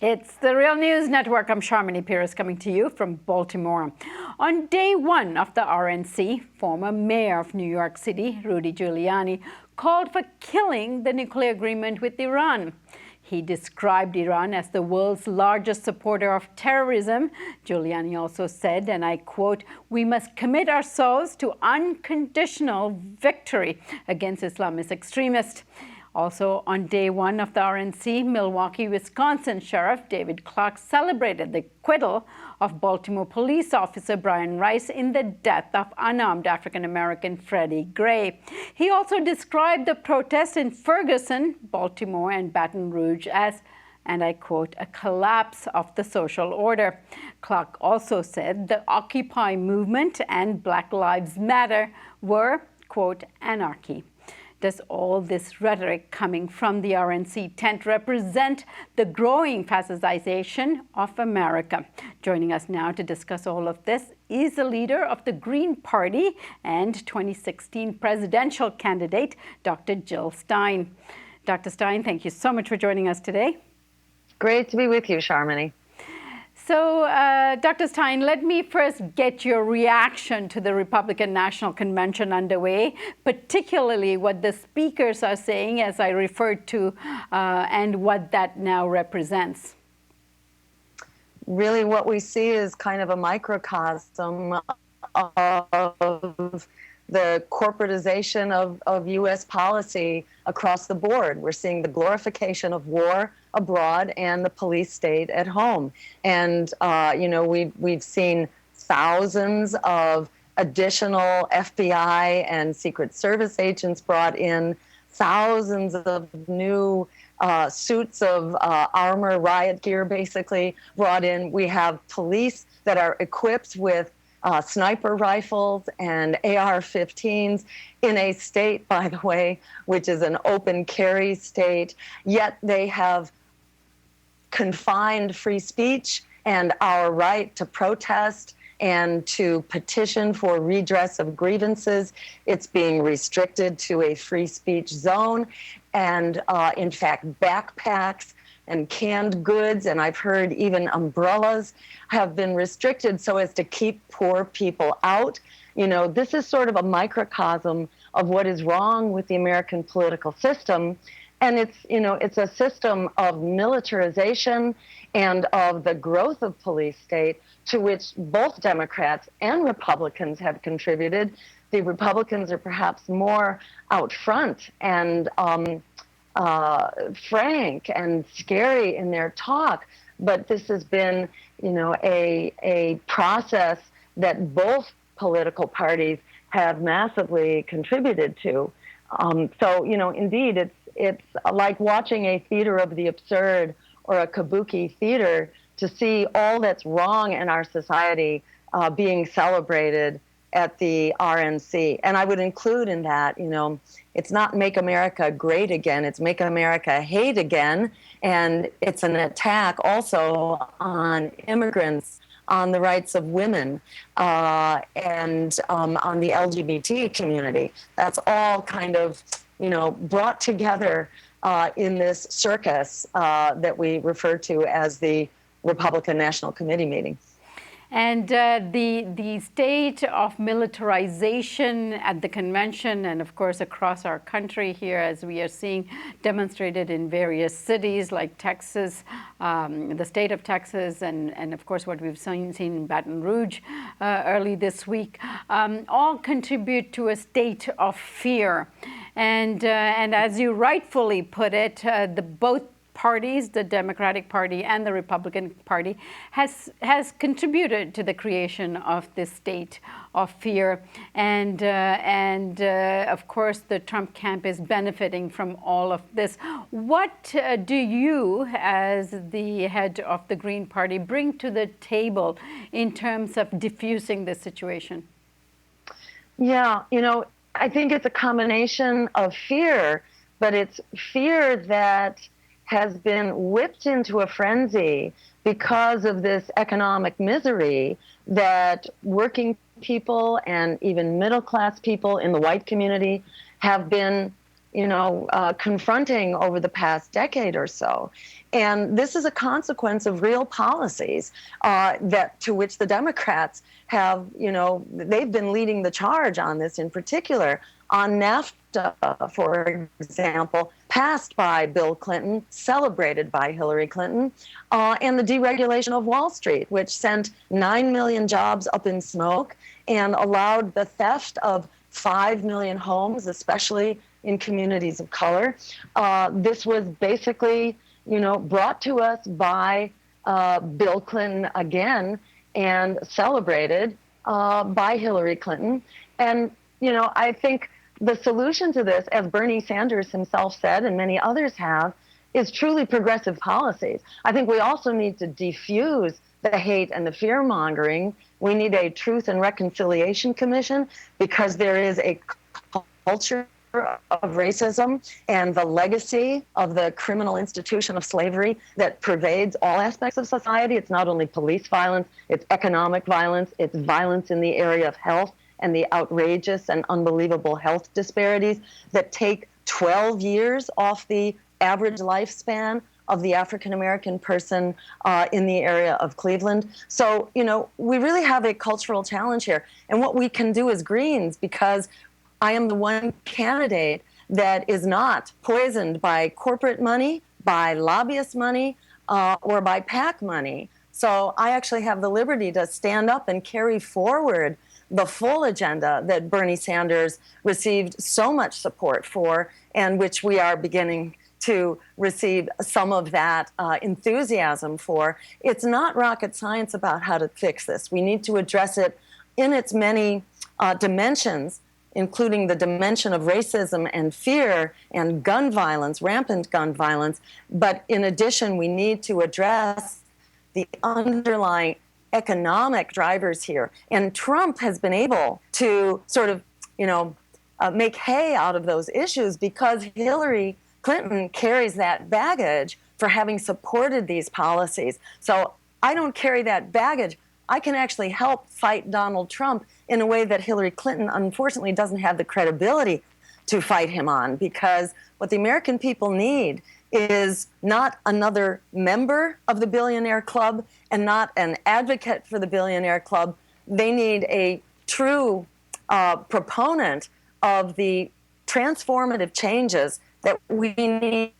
It's the Real News Network. I'm Sharmini Pierce coming to you from Baltimore. On day one of the RNC, former mayor of New York City, Rudy Giuliani, called for killing the nuclear agreement with Iran. He described Iran as the world's largest supporter of terrorism. Giuliani also said, and I quote, "We must commit ourselves to unconditional victory against Islamist extremists." Also on day one of the RNC, Milwaukee, Wisconsin Sheriff David Clark celebrated the acquittal of Baltimore police officer Brian Rice in the death of unarmed African-American Freddie Gray. He also described the protests in Ferguson, Baltimore, and Baton Rouge as, and I quote, "a collapse of the social order." Clark also said the Occupy movement and Black Lives Matter were, quote, anarchy. Does all this rhetoric coming from the RNC tent represent the growing fascization of America? Joining us now to discuss all of this is the leader of the Green Party and 2016 presidential candidate, Dr. Jill Stein. Dr. Stein, thank you so much for joining us today. Great to be with you, Sharmini. So, Dr. Stein, let me first get your reaction to the Republican National Convention underway, particularly what the speakers are saying, as I referred to, and what that now represents. Really, what we see is kind of a microcosm of the corporatization of U.S. policy across the board. We're seeing the glorification of war abroad and the police state at home. And, we've seen thousands of additional FBI and Secret Service agents brought in, thousands of new suits of armor, riot gear, basically, brought in. We have police that are equipped with sniper rifles and AR-15s in a state, by the way, which is an open carry state, yet they have confined free speech and our right to protest and to petition for redress of grievances. It's being restricted to a free speech zone. And in fact, backpacks and canned goods, and I've heard even umbrellas, have been restricted so as to keep poor people out. This is sort of a microcosm of what is wrong with the American political system. And it's a system of militarization and of the growth of police state to which both Democrats and Republicans have contributed. The Republicans are perhaps more out front and frank and scary in their talk, but this has been, a process that both political parties have massively contributed to. Indeed, it's like watching a theater of the absurd or a kabuki theater to see all that's wrong in our society being celebrated at the RNC. And I would include in that, it's not Make America Great Again, it's Make America Hate Again. And it's an attack also on immigrants, on the rights of women, and on the LGBT community. That's all kind of, brought together in this circus that we refer to as the Republican National Committee meeting. And the state of militarization at the convention and, of course, across our country here, as we are seeing demonstrated in various cities like Texas, the state of Texas, and of course, what we've seen in Baton Rouge early this week, all contribute to a state of fear. And as you rightfully put it, both parties, the Democratic Party and the Republican Party, has contributed to the creation of this state of fear. And of course, the Trump camp is benefiting from all of this. What do you, as the head of the Green Party, bring to the table in terms of diffusing this situation? Yeah, I think it's a combination of fear, but it's fear that has been whipped into a frenzy because of this economic misery that working people and even middle-class people in the white community have been confronting over the past decade or so. And this is a consequence of real policies that to which the Democrats have, they've been leading the charge on this, in particular on NAFTA, for example, passed by Bill Clinton, celebrated by Hillary Clinton, and the deregulation of Wall Street, which sent 9 million jobs up in smoke and allowed the theft of 5 million homes, especially in communities of color. This was basically, brought to us by Bill Clinton again and celebrated by Hillary Clinton. And, I think the solution to this, as Bernie Sanders himself said, and many others have, is truly progressive policies. I think we also need to defuse the hate and the fear-mongering. We need a Truth and Reconciliation Commission because there is a culture of racism and the legacy of the criminal institution of slavery that pervades all aspects of society. It's not only police violence, it's economic violence, it's violence in the area of health and the outrageous and unbelievable health disparities that take 12 years off the average lifespan of the African-American person in the area of Cleveland. So, we really have a cultural challenge here. And what we can do as Greens, because I am the one candidate that is not poisoned by corporate money, by lobbyist money, or by PAC money. So I actually have the liberty to stand up and carry forward the full agenda that Bernie Sanders received so much support for, and which we are beginning to receive some of that enthusiasm for. It's not rocket science about how to fix this. We need to address it in its many dimensions, including the dimension of racism and fear and gun violence, rampant gun violence. But in addition, we need to address the underlying economic drivers here. And Trump has been able to sort of, make hay out of those issues because Hillary Clinton carries that baggage for having supported these policies. So I don't carry that baggage. I can actually help fight Donald Trump in a way that Hillary Clinton, unfortunately, doesn't have the credibility to fight him on, because what the American people need is not another member of the billionaire club and not an advocate for the billionaire club. They need a true proponent of the transformative changes that we need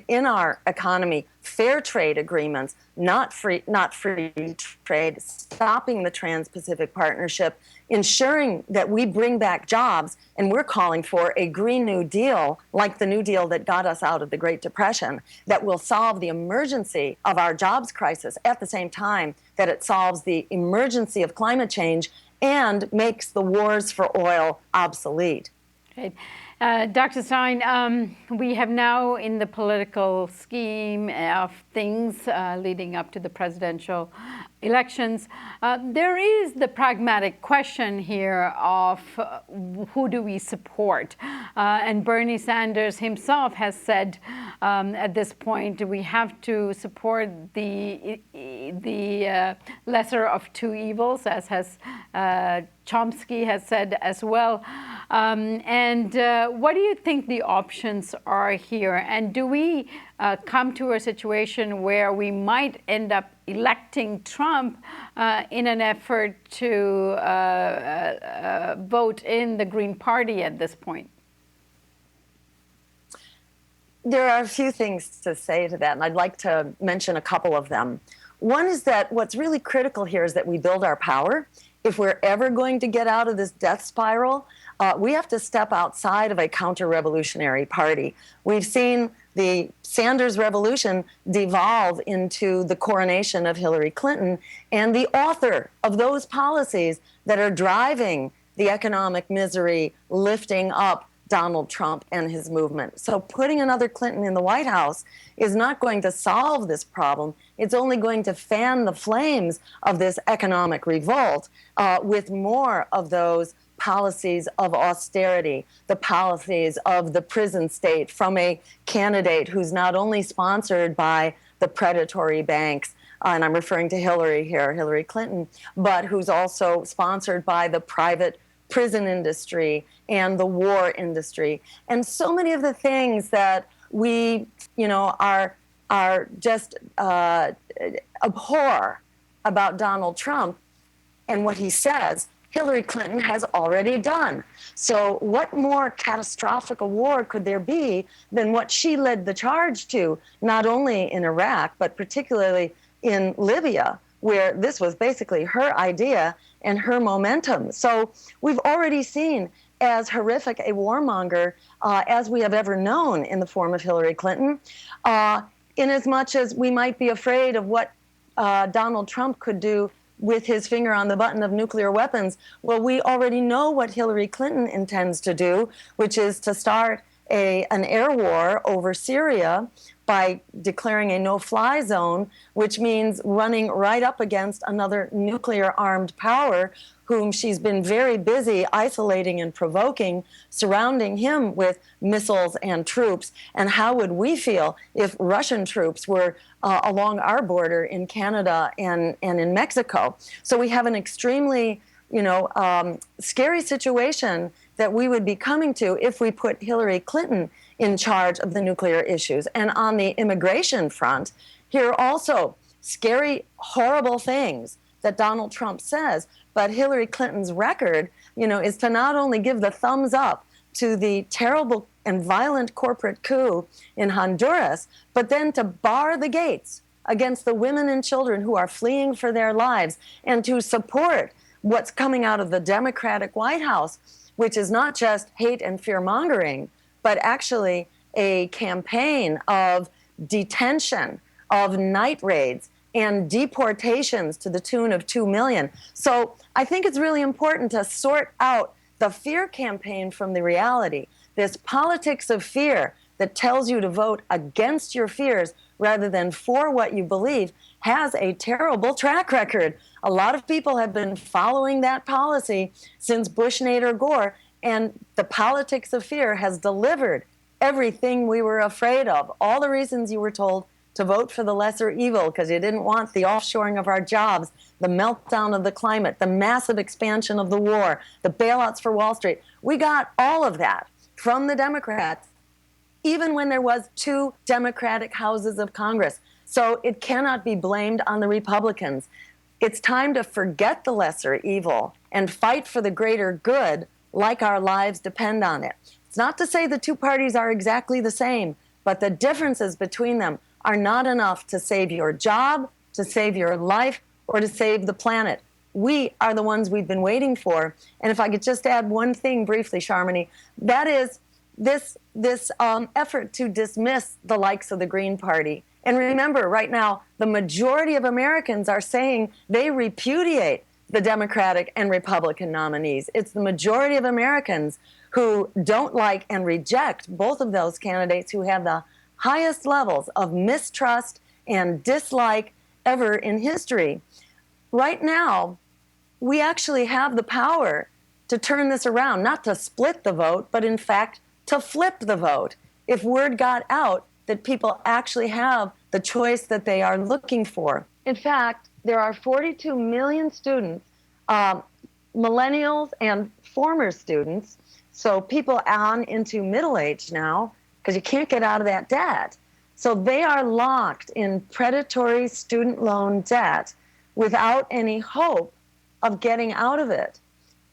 in our economy. Fair trade agreements, not free trade, stopping the Trans-Pacific Partnership, ensuring that we bring back jobs, and we're calling for a Green New Deal, like the New Deal that got us out of the Great Depression, that will solve the emergency of our jobs crisis at the same time that it solves the emergency of climate change and makes the wars for oil obsolete. Right. Dr. Stein, we have now in the political scheme of things leading up to the presidential elections, there is the pragmatic question here of who do we support? And Bernie Sanders himself has said at this point we have to support the lesser of two evils, as has Chomsky has said as well. What do you think the options are here? And do we come to a situation where we might end up electing Trump in an effort to vote in the Green Party at this point? There are a few things to say to that, and I'd like to mention a couple of them. One is that what's really critical here is that we build our power. If we're ever going to get out of this death spiral, we have to step outside of a counter-revolutionary party. We've seen the Sanders revolution devolve into the coronation of Hillary Clinton, and the author of those policies that are driving the economic misery, lifting up Donald Trump and his movement. So putting another Clinton in the White House is not going to solve this problem. It's only going to fan the flames of this economic revolt with more of those policies of austerity, the policies of the prison state from a candidate who's not only sponsored by the predatory banks, and I'm referring to Hillary here, Hillary Clinton, but who's also sponsored by the private prison industry and the war industry. And so many of the things that we, are just abhor about Donald Trump and what he says, Hillary Clinton has already done. So what more catastrophic a war could there be than what she led the charge to, not only in Iraq, but particularly in Libya, where this was basically her idea and her momentum. So we've already seen as horrific a warmonger as we have ever known in the form of Hillary Clinton, in as much as we might be afraid of what Donald Trump could do with his finger on the button of nuclear weapons. Well, we already know what Hillary Clinton intends to do, which is to start an air war over Syria by declaring a no-fly zone, which means running right up against another nuclear-armed power whom she's been very busy isolating and provoking, surrounding him with missiles and troops. And how would we feel if Russian troops were along our border in Canada and in Mexico? So we have an extremely, scary situation that we would be coming to if we put Hillary Clinton in charge of the nuclear issues. And on the immigration front, here are also scary, horrible things that Donald Trump says, but Hillary Clinton's record, is to not only give the thumbs up to the terrible and violent corporate coup in Honduras, but then to bar the gates against the women and children who are fleeing for their lives, and to support what's coming out of the Democratic White House, which is not just hate and fear-mongering, but actually a campaign of detention, of night raids, and deportations to the tune of 2 million. So I think it's really important to sort out the fear campaign from the reality. This politics of fear that tells you to vote against your fears rather than for what you believe has a terrible track record. A lot of people have been following that policy since Bush, Nader, Gore, and the politics of fear has delivered everything we were afraid of. All the reasons you were told to vote for the lesser evil because you didn't want the offshoring of our jobs, the meltdown of the climate, the massive expansion of the war, the bailouts for Wall Street. We got all of that from the Democrats, even when there was 2 Democratic houses of Congress. So it cannot be blamed on the Republicans. It's time to forget the lesser evil and fight for the greater good like our lives depend on it. It's not to say the 2 parties are exactly the same, but the differences between them are not enough to save your job, to save your life, or to save the planet. We are the ones we've been waiting for. And if I could just add one thing briefly, Sharmini, that is this effort to dismiss the likes of the Green Party. And remember, right now, the majority of Americans are saying they repudiate the Democratic and Republican nominees. It's the majority of Americans who don't like and reject both of those candidates who have the highest levels of mistrust and dislike ever in history. Right now, we actually have the power to turn this around, not to split the vote, but in fact, to flip the vote. If word got out that people actually have the choice that they are looking for. In fact, there are 42 million students, millennials and former students, so people on into middle age now, because you can't get out of that debt. So they are locked in predatory student loan debt without any hope of getting out of it.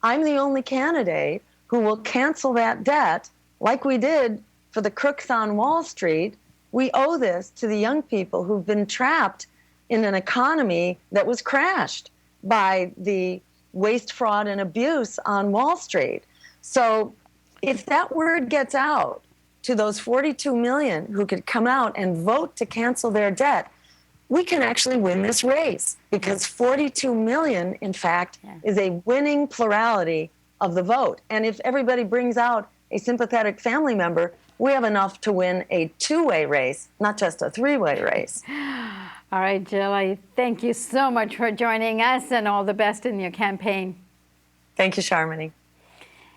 I'm the only candidate who will cancel that debt like we did for the crooks on Wall Street. We owe this to the young people who've been trapped in an economy that was crashed by the waste, fraud, and abuse on Wall Street. So if that word gets out to those 42 million who could come out and vote to cancel their debt, we can actually win this race, because 42 million, in fact, is a winning plurality of the vote. And if everybody brings out a sympathetic family member, we have enough to win a 2-way race, not just a 3-way race. All right, Jill, I thank you so much for joining us, and all the best in your campaign. Thank you, Sharmini.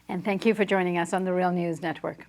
And thank you for joining us on the Real News Network.